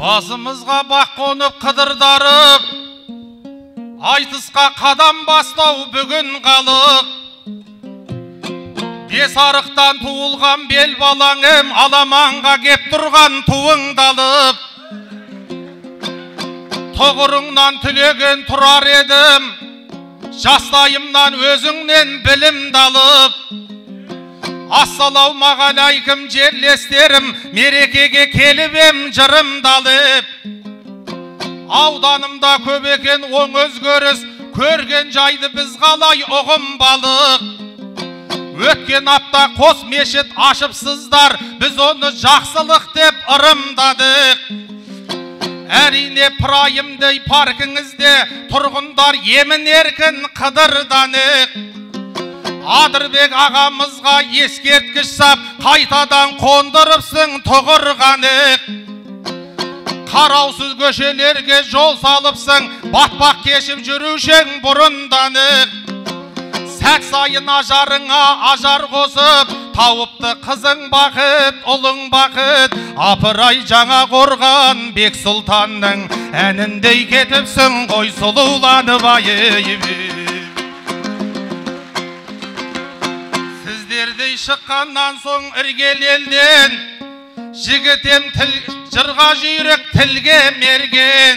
Басымызға бақ қонып қыдырдарып, айтысқа қадам бастау бүгін қалық. Бес арықтан туылған бел балаңым, аламанға кеп тұрған туыңдалып. Тоғырыңнан түлеген тұрар едім, жастайымнан өзіңнен білімді алып. Ассалаумағалайкум жерлестерім, мерекеге келіп ем жырымды алып. Ауданымда көп екен оң өзгеріс, көрген жайды біз қалай ұғынбалық. Өткен апта қос мешіт ашыпсыздар, біз оны жақсылық деп ырымдадық. Әрине прайымдей паркіңізде тұрғындар емін еркін қыдырданық. Адырбек ағамызға ескерткіш сап, қайтадан қондырыпсың тұғырғанық. Қараусыз көшелерге жол салыпсың, батпақ кешіп жүрушең бұрынданық. Сәт сайын ажарыңа ажар қосып, тауыпты қызың бақыт, ұлың бақыт. Апырай жаңа қорған Бек Сұлтанның әніндей кетіпсің ғой сұлуланып айып. Сіздердей шыққаннан соң іргел елден, жігітем жырға жүйрік тілге мерген.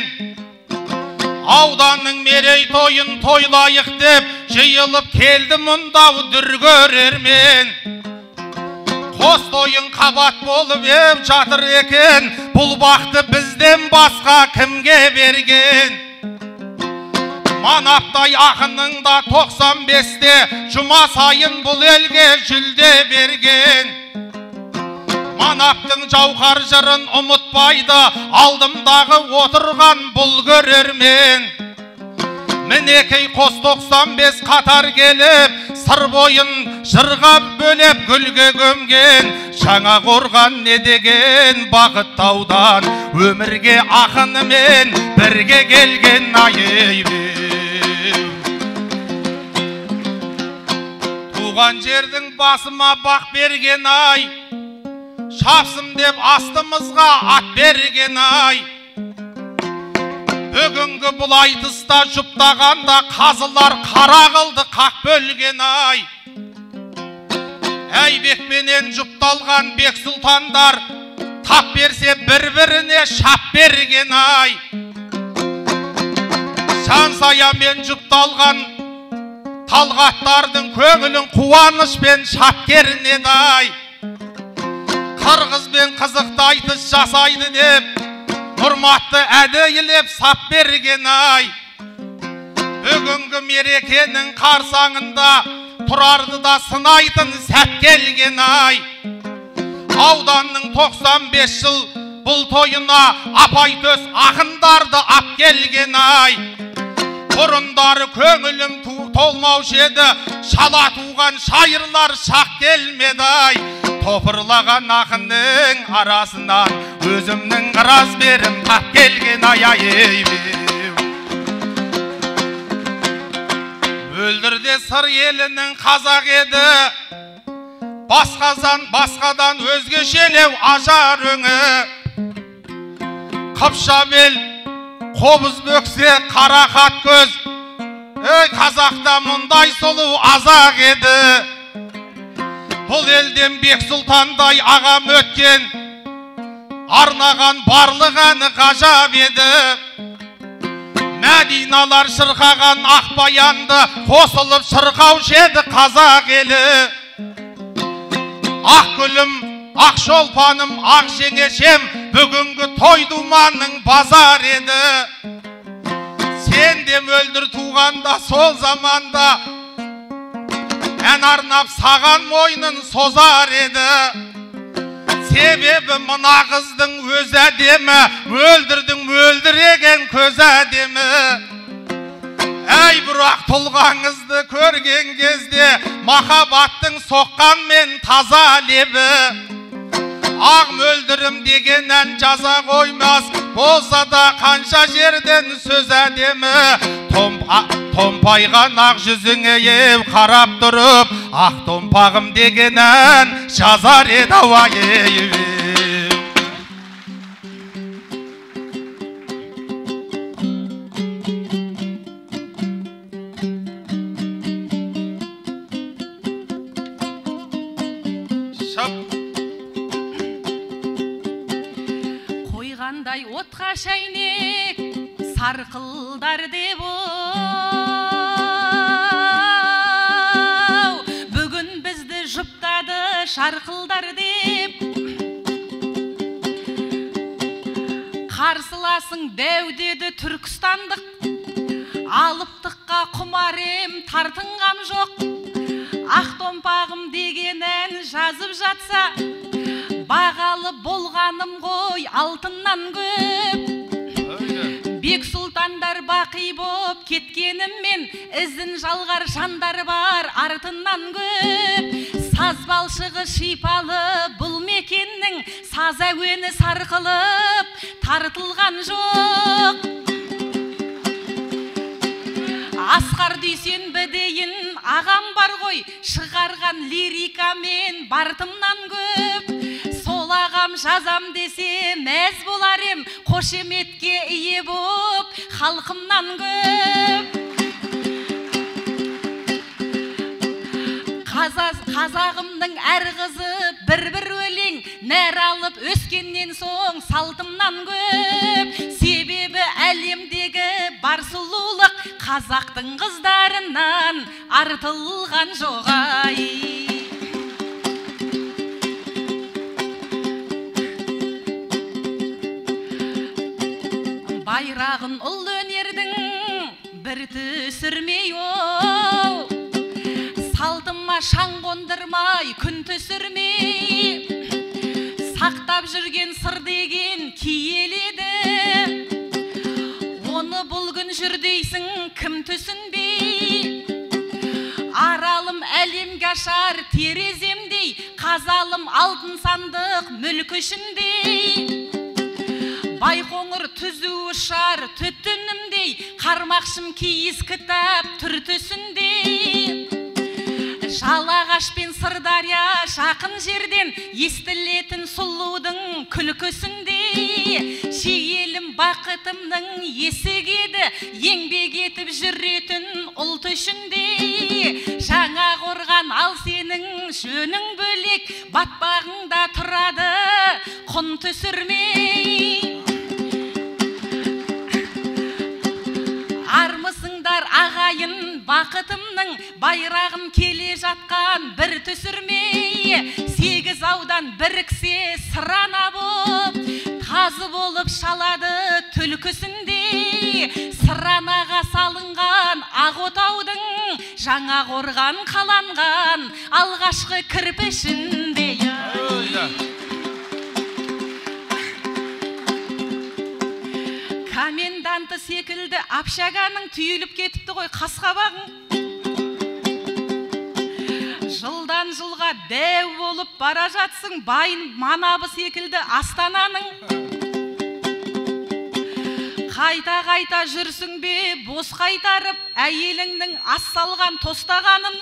Ауданның мерей тойын тойлайық деп, жиылып келді мұндау дүргөрермен. Қос тойын қабат болып еп жатыр екен, бұл бақты бізден басқа кімге берген? Манаптай ақынның да 95-те, жұма сайын бұл елге жүлде берген. Манаптың жауқар жырын ұмытпайды, алдымдағы отырған бұл көрермен. Мінекей қос 95 қатар келіп, сыр бойын жырға бөлеп гүлге көмген. Жаңа қорған не деген бақыттаудан, өмірге ақынымен бірге келген айып. Туған жердің басыма бақ берген ай, шапсым деп астымызға ат берген ай. Бүгінгі бұл айтыста жұптағанда қазылар қара қылды қақ бөлген ай. Әйбекпенен жұпталған Бек Сұлтандар тап берсе бір-біріне шап берген ай. Жансаямен жұпталған талғаттардың көңілін қуанышпен шап кернеді ай. Қырғыз бен қызықты айтыс жасайды деп, Нұрматты әдейілеп сап берген ай. Бүгінгі мерекенің қарсаңында тұрарды да сынайтын сәт келген ай. Ауданның 95 жыл бұл тойына апайтөс ақындарды ап келген ай. Бұрындары көңілім толмаушы еді, шала туған шайырлар шақ келмеді ай. Топырлаған ақынның арасынан өзімнің раз берім тап келген ай. Өлдірде сыр елінің қазақ еді, басқадан өзгешелеу ажар өңі. Қыпша бел қобыз бөксе қарақат көз, қазақта мұндай сұлу азақ еді. Бұл елден Бек Сұлтандай ағам өткен, арнаған барлық әні ғажап еді. Мәдиналар шырқаған ақ баянды, қосылып шырқаушы еді қазақ елі. Ақ гүлім, ақ шолпаным, ақ жеңешем, бүгінгі той думанның базар еді. Сен де мөлдір туғанда сол заманда, ән арнап саған мойнын созар еді. Себебі мына қыздың өз әдемі, мөлдірдің мөлдіреген көз әдемі. Әй бұрақ тұлғаңызды көрген кезде, махаббаттың соққанмен таза лебі. Ақ мөлдірім деген ән жаза қоймас, болса да қанша жерден сөз әдемі. Томпайған ақ жүзіңе ев қарап тұрып, ақ томпағым деген ән жазар еді ауайып. қандай отқа шайнек сарқылдар деп бүгін бізді жұптады шарқылдар деп қарсыласың дәудеді түркістандық алыптыққа құмарем тартынғам жоқ ақ томпағым деген ән жазып жатса бағалы болғаным ғой алтыннан көп бек сұлтандар бақи боп кеткеніммен ізін жалғар жандар бар артынан көп саз балшығы шипалы бұл мекеннің саз әуені сарқылып тартылған жоқ Асқар Дүйсенбі дейін ағам бар ғой шығарған лирикамен бартымнан көп сол ағам жазам десе мәз болар ем қошеметке ие боп халқымнан көп қазағымның әр қызы бір өлең нәр алып өскеннен соң салтымнан көп себебі әлемдегі бар сұлулық қазақтың қыздарынан артылған жоғай байрағын ұл өнердің бір түсірмей салтыма шаң қондырмай күн түсірмей сақтап жүрген сыр деген киеледі оны бұл күн жүр дейсің кім түсінбей аралым әлемге ашар тереземдей қазалым алтын сандық мүлк ішіндей байқоңыр түзу ұшар түтінімдей қармақшым киіз кітап түр түсіндей жалағаш пен сырдария жақын жерден естілетін сұлудың күлкісіндей шиелім бақытымның есігеді еңбек етіп жүретін ұлт үшіндей жаңа қорған ал сенің жөнің бөлек батпағыңда тұрады құн түсірмей армысыңдар ағайын бақытымның байрағын келе жатқан бір түсірмей сегіз аудан біріксе сырана боп тазы болып шалады түлкісіндей сыранаға салынған ақ отаудың жаңа қорған қаланған алғашқы кірпішіндей коменданты секілді общаганың түйіліп кетіпті ғой қасқабағың жылдан жылға дәу болып бара жатсың байын манабы секілді астананың қайта жүрсің бе бос қайтарып әйеліңнің ас салған тостағанын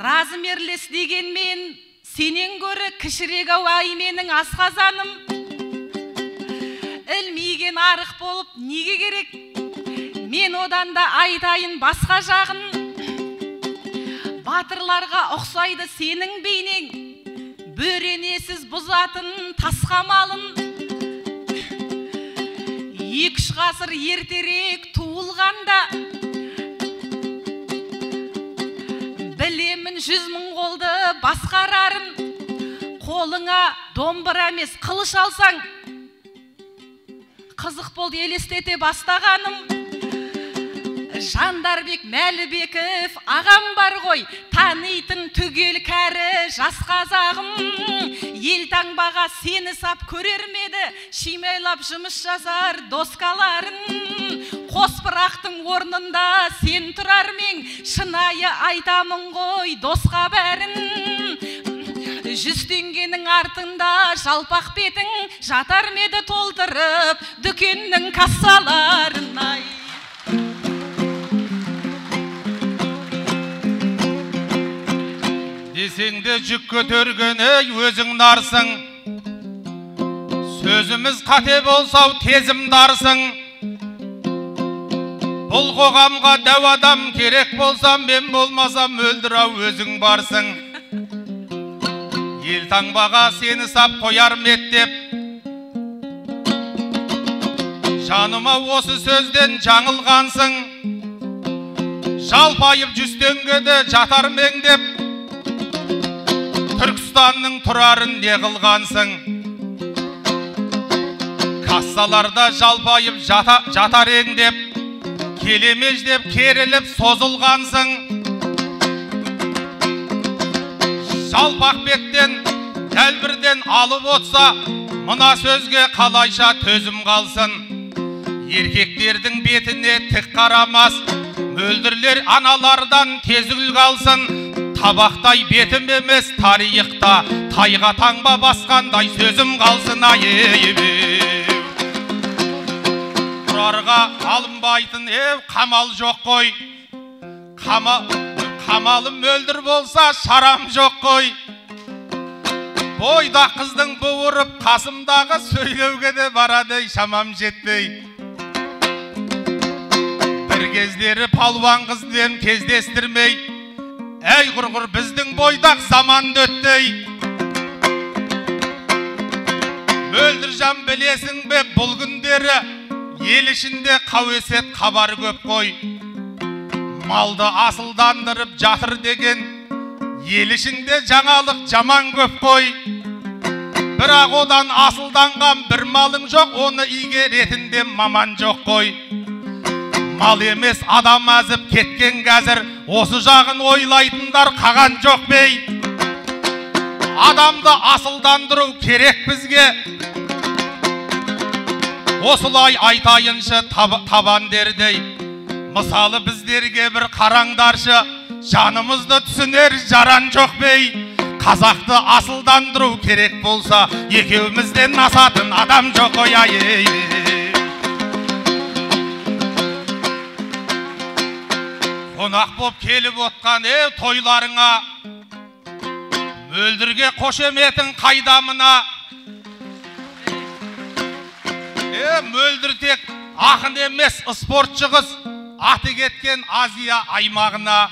размерлес дегенмен сенен гөрі кішірек ау менің асқазаным ілмиген арық болып неге керек мен одан да айтайын басқа жағын батырларға ұқсайды сенің бейнең бөренесіз бұзатын тасқамалын 2-3 ғасыр ертерек туылғанда білемін 100 мың қолды басқарарын қолыңа домбыра емес қылыш алсаң қызық болды елестете бастағаным Жандарбек Мәлібеков ағам бар ғой танитын түгел кәрі жас қазағым елтаңбаға сені сап көрер меді шимайлап жұмыс жасар доскаларын қос пырақтың орнында сен тұрар мен шынайы айтамын ғой досқа бәрін 100 теңгенің артында жалпақ бетің жатар меді толтырып дүкеннің кассаларын ай Десеңде жүк көтергені өзің нарсың сөзіміз қате болсау тезім дарсың бұл қоғамға дәу адам керек болсам мен болмасам өлдір ау өзің барсың ел таңбаға сені сап қояр меттеп. Жаныма осы сөзден жаңылғансың, жалпайып жүстеңгеді жатар меңдеп. Түркістанның тұрарын не қылғансың, кассаларда жалпайып жатар еңдеп. Келемеждеп керіліп созылғансың, жалпақ беттен дәлбірден алып отса, мына сөзге қалайша төзім қалсын. Еркектердің бетіне тік қарамас, мөлдірлер аналардан тез үл қалсын. Табақтай бетім емес тарихта, тайға таңба басқандай сөзім қалсын. Тұрарға алынбайтын қамал жоқ қой, қамалым мөлдір болса шарам жоқ қой. Бойда қыздың бұғырып қасымдағы сөйлеуге де барады шамам жетпей. Бір кездері палуан қызден кездестірмей, әй құрғыр біздің бойдақ заман дөттей. Мөлдір жан білесің бе бұл күндері, ел ішінде қауесет хабар көп қой. Малды асылдандырып жатыр деген, ел ішінде жаңалық жаман көп қой. Бірақ одан асылданған бір малың жоқ, оны игеретінде маман жоқ қой. Мал емес адам азып кеткен қазір, осы жағын ойлайтындар қаған жоқ бей. Адамды асылдандыру керек бізге, осылай айтайыншы табандердей. Мысалы біздерге бір қараңдаршы, жанымызды түсінер жаран жоқ бей. Қазақты асылдандыру керек болса, екеумізден асатын адам жоқ қой. Қонақ боп келіп отқан тойларыңа, мөлдірге қошеметің қайдамына. Мөлдір тек ақын емес спортшы қыз, аты кеткен Азия аймағына.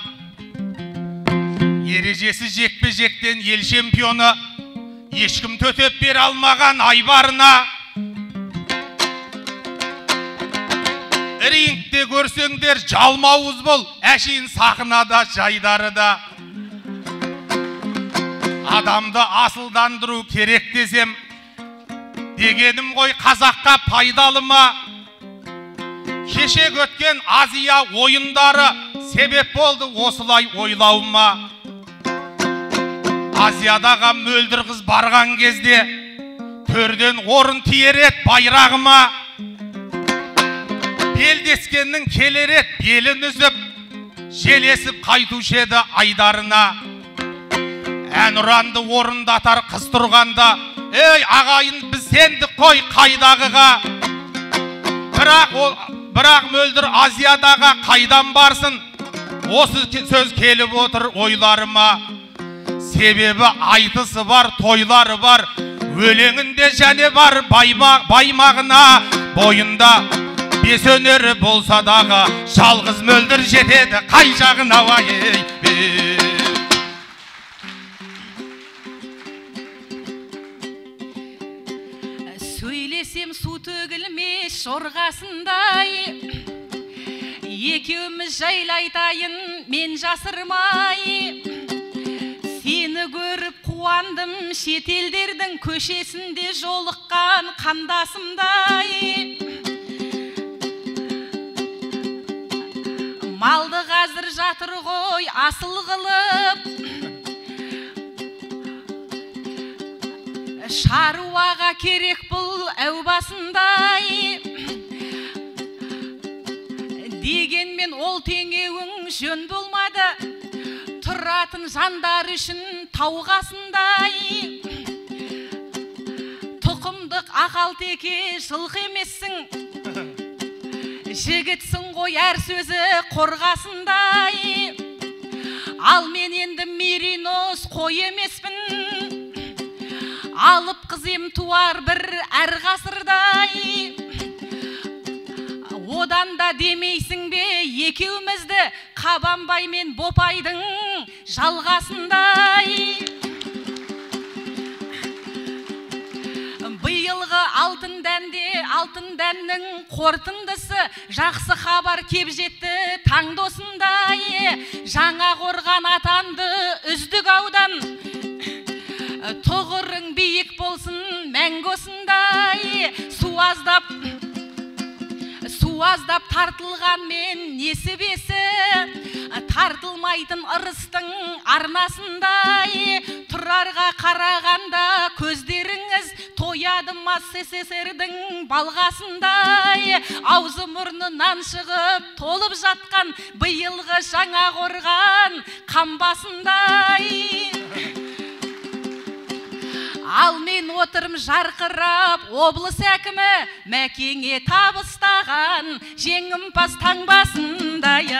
Ережесі жекпе-жектен ел чемпионы, ешкім төтеп бере алмаған айбарына. Рингте көрсеңдер жалмауыз бол, әшейін сахнада жайдары да. Адамды асылдандыру керек десем, дегенім ғой қазаққа пайдалы ма? Кеше өткен Азия ойындары себеп болды осылай ойлауыма. Азиядаға мөлдір қыз барған кезде, төрден орын тиер ед байрағыма. Белдескеннің келер ед белін үзіп, желесіп қайтушы еді айдарына. Әнұранды орындатар қыз тұрғанда, ей ағайын біз сендік қой қайдағыға. Бірақ мөлдір Азиядаға қайдан барсын, осы сөз келіп отыр ойларыма. Себебі айтысы бар, тойлары бар, өлеңінде және бар баймағына. Бойында бес өнері болса дағы, жалғыз мөлдір жетеді қай жағына. Сөйлесем су төгілмес жорғасындай, екеуміз жайлайтайын мен жасырмай. Сені көріп қуандым шетелдердің көшесінде жолыққан қандасымдай. Малды қазір жатыр ғой асыл қылып, шаруаға керек бұл әу басындай. Дегенмен ол теңеуің жөн болмады, тұратын жандар үшін тауғасындай. Тұқымдық ақал теке жылқы емессің, жігітсің ғой әр сөзі қорғасындай. Ал мен енді меринос қой емеспін, алып қызым туар бір әр ғасырдай. Одан да демейсің бе екеумізді Қабанбай мен Бопайдың жалғасындай. алтын дәннің қорытындысы, жақсы хабар кеп жетті таң досындай. Жаңа қорған атанды үздік аудан, тұғырың биік болсын мәңгі осындай. Су аздап тартылған мен несібесі, тартылмайтын ырыстың арнасындай. Тұрарға қарағанда көздеріңіз тояды ма СССР-дің балғасындай. Аузы мұрнынан шығып толып жатқан биылғы жаңа қорған қамбасындай. Ал мен отырым жарқырап, облыс әкімі Мәкеңе табыстаған жеңімпаз таңбасындай.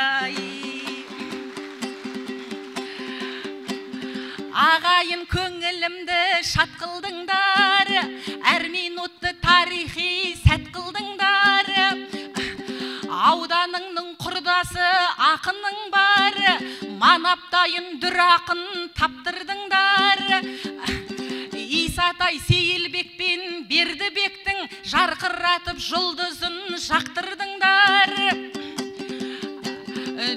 Ағайын көңілімді шат қылдыңдар, әр минутты тарихи сәт қылдыңдар. Ауданыңның құрдасы ақының бар, манаптайын дүр ақын таптырдыңдар. Исатай Сейілбек пен Бердібектің жарқыратып жұлдызын жақтырдыңдар.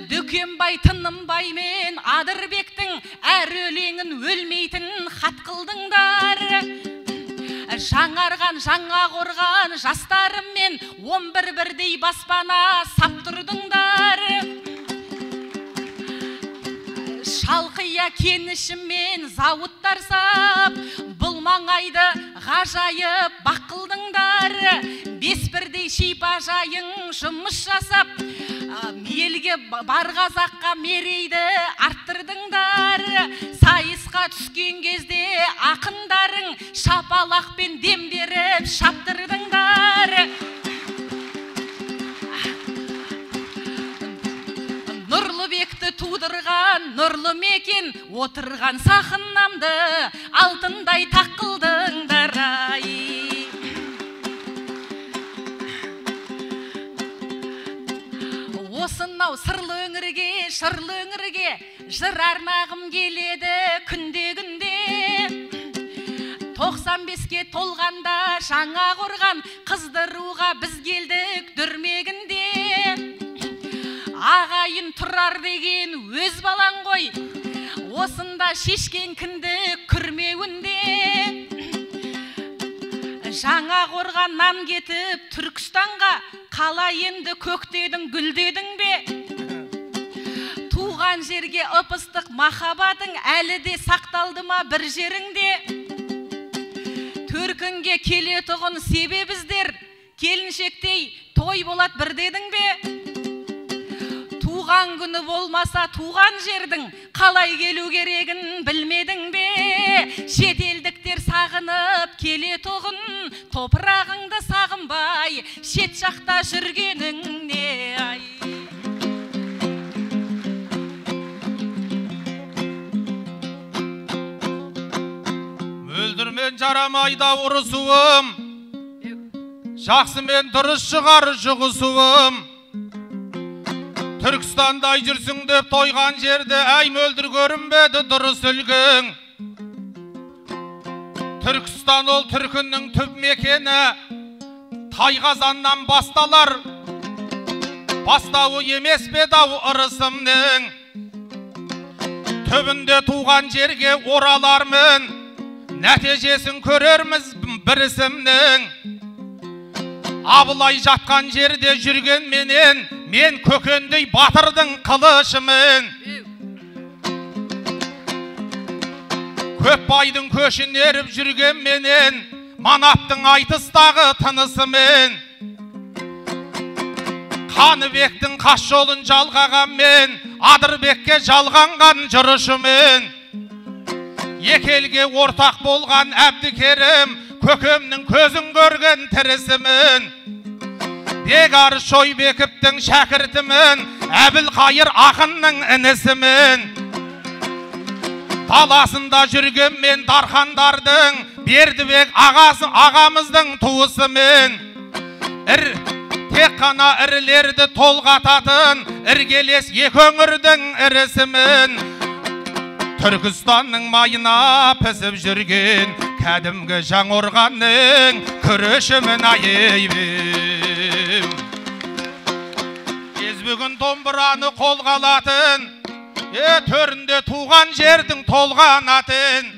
Дүкенбай Тынымбай мен Адырбектің әр өлеңін өлмейтін хат қылдыңдар. Жаңарған жаңа қорған жастарыммен 11 бірдей баспана сап тұрдыңдар. Шалқия кенішімен зауыттар сап, бұл маңайды ғажайып бақ қылдыңдар. 5 бірдей шипажайың жұмыс жасап, елге бар қазаққа мерейді арттырдыңдар. Сайысқа түскен кезде ақындарың шапалақпен дем беріп шаптырдыңдар. Нұрлыбекті тудырған нұрлы мекен, отырған сахынамды алтындай тақ қылдыңдар. Осынау сырлы өңірге, шырлы өңірге жыр арнағым келеді күнде-күнде. 95-ке толғанда жаңа қорған қыздыруға біз келдік дүрмегінде. Ағайын тұрар деген өз балаң ғой, осында шешкен кіндік күрмеуінде. Жаңа қорғаннан кетіп Түркістанға қалай енді көктедің гүлдедің бе? Туған жерге ып-ыстық махаббатың әлі де сақталды ма бір жеріңде? Төркінге келетұғын себебіздер, келіншектей той болат бір дедің бе? Туған күні болмаса туған жердің қалай келу керегін білмедің бе? Шетелдіктер сағынып келетұғын, топырағыңды сағынбай шет жақта жүргенің не ай? Мөлдірмен жарамайда ұрысуым, жақсымен дұрыс шығар жұғысуым. Түркістандай жүрсің деп тойған жерде әй мөлдір көрінбеді дұрыс үлгің. Түркістан ол түркінің түп мекені, тайқазаннан басталар, бастауы емес бе дау ырысымның. Түбінде туған жерге оралармын, нәтижесін көрерміз бір ісімнің. Абылай жатқан жерде жүрген менен, мен көкендей батырдың қылышымын. Көп байдың көшін еріп жүрген менен, Манаптың айтыстағы тынысымен. Қаныбектің қас жолын жалғаған мен, Адырбекке жалғанған жырышымен. Екі елге ортақ болған Әбдікерім, көкемнің көзін көрген тірісімін. Бегар Шойбековтің шәкіртімін, Әбілқайыр ақынның інісімін. Таласында жүрген мен Дархандардың, Бердібек ағамыздың туысымын. Тек қана ірілерді толғататын, іргелес екі өңірдің ірісімін. Түркістанның майына пісіп жүрген кәдімгі Жаңорғанның күрешімін айыбым. Кез бүгін домбыраны қолға алатын, төрінде туған жердің толған атын.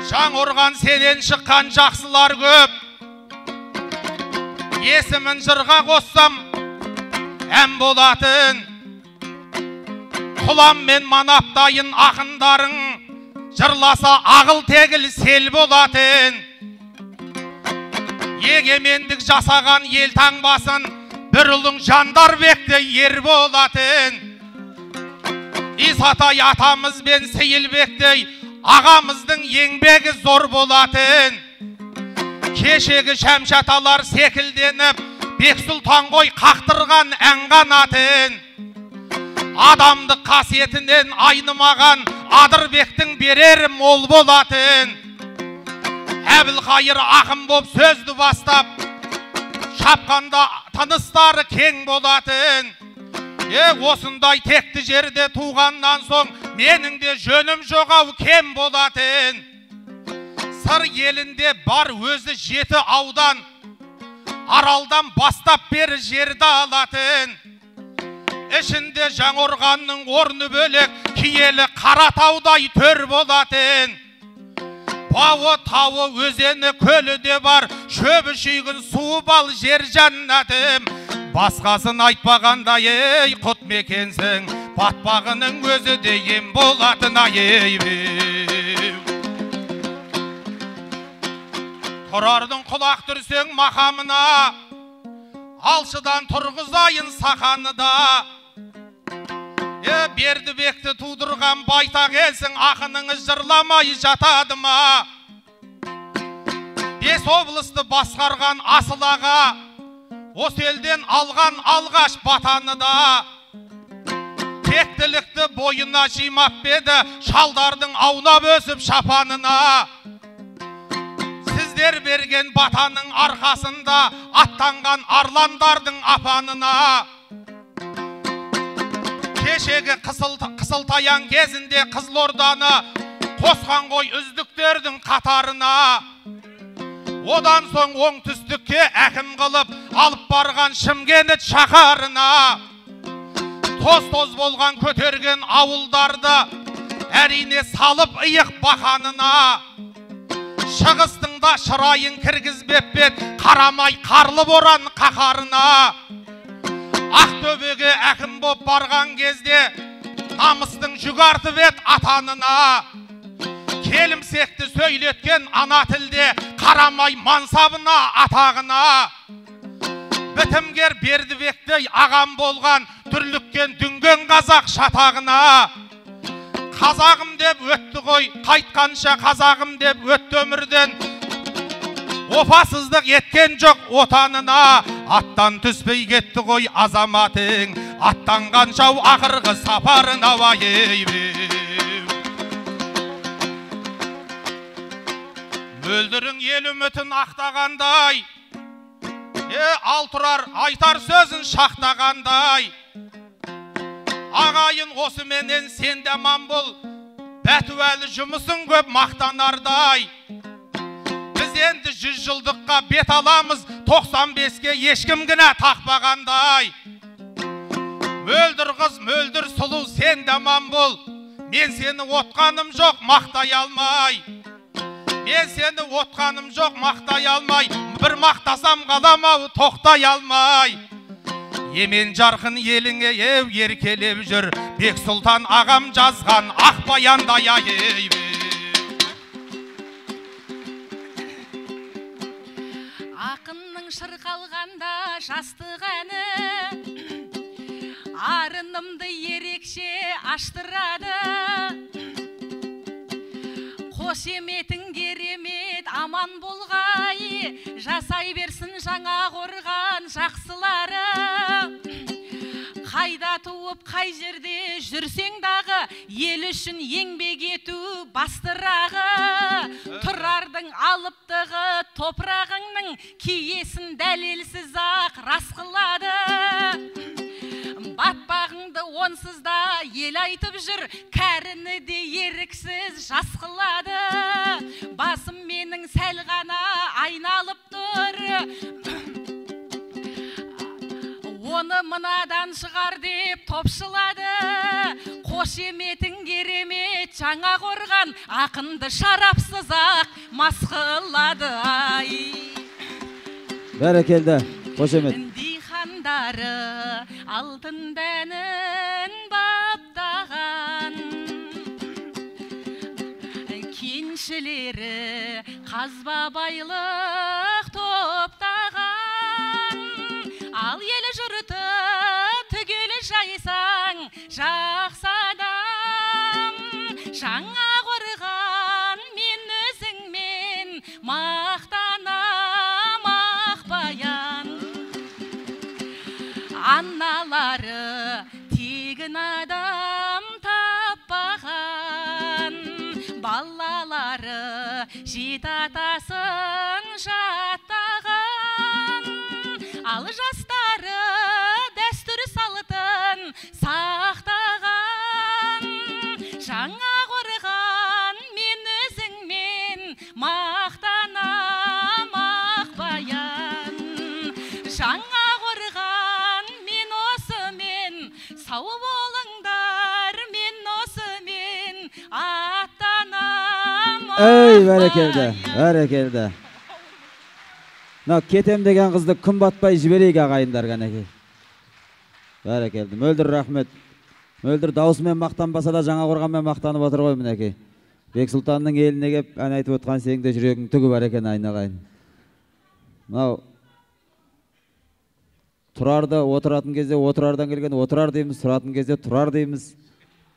Жаңорған сенен шыққан жақсылар көп, есімін жырға қоссам ән болатын. Құлам мен манаптайын ақындарың, жырласа ағыл тегіл сел болатын. Егемендік жасаған ел таңбасын, бір ұлың Жандарбекте ер болатын. Исатай атамыз бен Сейілбектей ағамыздың еңбегі зор болатын. Кешегі шәмшаталар секілденіп, Бексұлтан ғой қақтырған ән қанатын. Адамдық қасиетінен айнымаған Адырбектің берері мол болатын. Әбілқайыр ақын боп сөзді бастап, шапқанда тыныстары кең болатын. Осындай текті жерде туғаннан соң менің де жөнім жоғау кем болатын. Сыр елінде бар өзі 7 аудан, Аралдан бастап бері жерді алатын. Ішінде Жаңорғанның орны бөлек, киелі Қаратаудай төр болатын. Бауы, тауы, өзені, көлі де бар, шөбі шүйгін суы бал жер жаннатым. Басқасын айтпағандай құт мекенсің, батпағының өзі деген болатын айыбым. Тұрардың құлақ түрсең мақамына, алшыдан тұрғызайын сақаныда. Бердібекті тудырған байтақ елсің, ақыныңыз жырламай жатады ма? 5 облысты басқарған асыл аға, осы елден алған алғаш батаны да. Тектілікті бойына жимап беді, шалдардың аунап өсіп шапанына. Сіздер берген батаның арқасында аттанған арландардың апанына. Кешегі қысылтаян кезінде Қызылорданы қосқан ғой үздіктердің қатарына. Одан соң оңтүстікке әкім қылып алып барған Шымкент шаһарына. Тоз-тоз болған көтерген ауылдарды әрине салып иық бақанына. Шығыстыңда шырайын кіргізбеп бет, қарамай қарлы боран қақарына. Ақтөбеге әкім боп барған кезде намыстың жүк артып ет атанына. Келімсекті сөйлеткен ана тілде, қарамай мансабына атағына. Бітімгер Бердібектей ағам болған, түрліккен дүнген қазақ шатағына. Қазағым деп өтті ғой, қайтқанша қазағым деп өтті өмірден. Опасыздық еткен жоқ отанына, аттан түспей кетті ғой азаматың, аттанған жау ақырғы сапарына айыбым. Мөлдірің ел үмітін ақтағандай, ал тұрар айтар сөзін шақтағандай. Ағайын осыменен сен де аман бол, бәтуәлі жұмысын көп мақтанардай. Біз енді 100 жылдыққа бет аламыз, 95-ке ешкім гіне тақпағандай. Мөлдір қыз, мөлдір сұлу, сен де аман бол, мен сені отқаным жоқ мақтай алмай. Мен сені отқаным жоқ мақтай алмай, бір мақтасам қаламау тоқтай алмай. Емен жарқын еліңе еркелеп жүр, Бексұлтан ағам жазған ақ баяндай айыбым. Ақынның шырқалғанда жастық әні, арынымды ерекше аштырады. Қошеметің керемет аман болғай, жасай берсін жаңа қорған жақсылары. Қайда туып қай жерде жүрсең дағы, ел үшін еңбек ету бастырағы. Тұрардың алыптығы топырағыңның киесін дәлелсіз ақ рас қылады. батпағыңды онсыз да ел айтып жүр, кәріні де еріксіз жас қылады. Басым менің сәл ғана айналып тұр, оны мынадан шығар деп топшылады. Қошеметің керемет жаңа қорған, ақынды шарапсыз ақ мас қылады. Бәрекелді, қошемет. Дихандары алтын дәнін баптаған, кеншілері қазба байлық топтаған. Ал елі жұрты түгелі жайсаң жақсы адам. Жаңа қорған мен өзіңмен мақтанам Ақбаян. Аналары тегін адам таппаған, балалары жеті атасын жаттаған. Ал жастары дәстүр салтын сақтаған. Жаңа қорған мен өзіңмен мақтанам Ақбаян. Жаңа қорған мен осымен, сау болыңдар мен осымен аттанам Ей, бәрекелді, бәрекелді. Кетем деген қызды күн батпай жіберейік ағайындар қанекей. Бәрекелді. Мөлдір рахмет. Мөлдір даусымен мақтанбаса да жаңа қорғанмен мақтанып отыр ғой мінекей. Бексұлтанның еліне кеп ән айтып отқан сенің де жүрегің түгі бар екен айналайын. Тұрарды отыратын кезде отырардан келген отырар дейміз, тұратын кезде тұрар дейміз.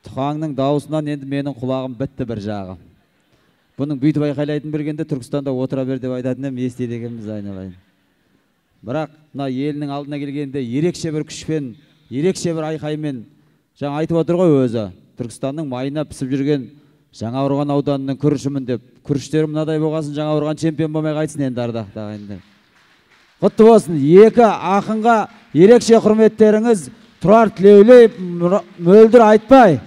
Тұқаңның даусынан енді менің құлағым бітті бір жағы. Бұның бүйтіп айқайлайтын бергенде Түркістанда отыра бер деп айтатын ем, естиді екенбіз айналайын. Бірақ мына елінің алдына келгенде ерекше бір күшпен, ерекше бір айқаймен жаңа айтып отыр ғой өзі. Түркістанның майына пісіп жүрген Жаңақорған ауданының күрішімін деп. Күріштері мынадай болғасын, Жаңақорған чемпион болмай қайтсын енді ардақты ағайындар. Құтты болсын. Екі ақынға ерекше құрметтеріңіз Тұрар Тілеулиев, Мөлдір Айтбай.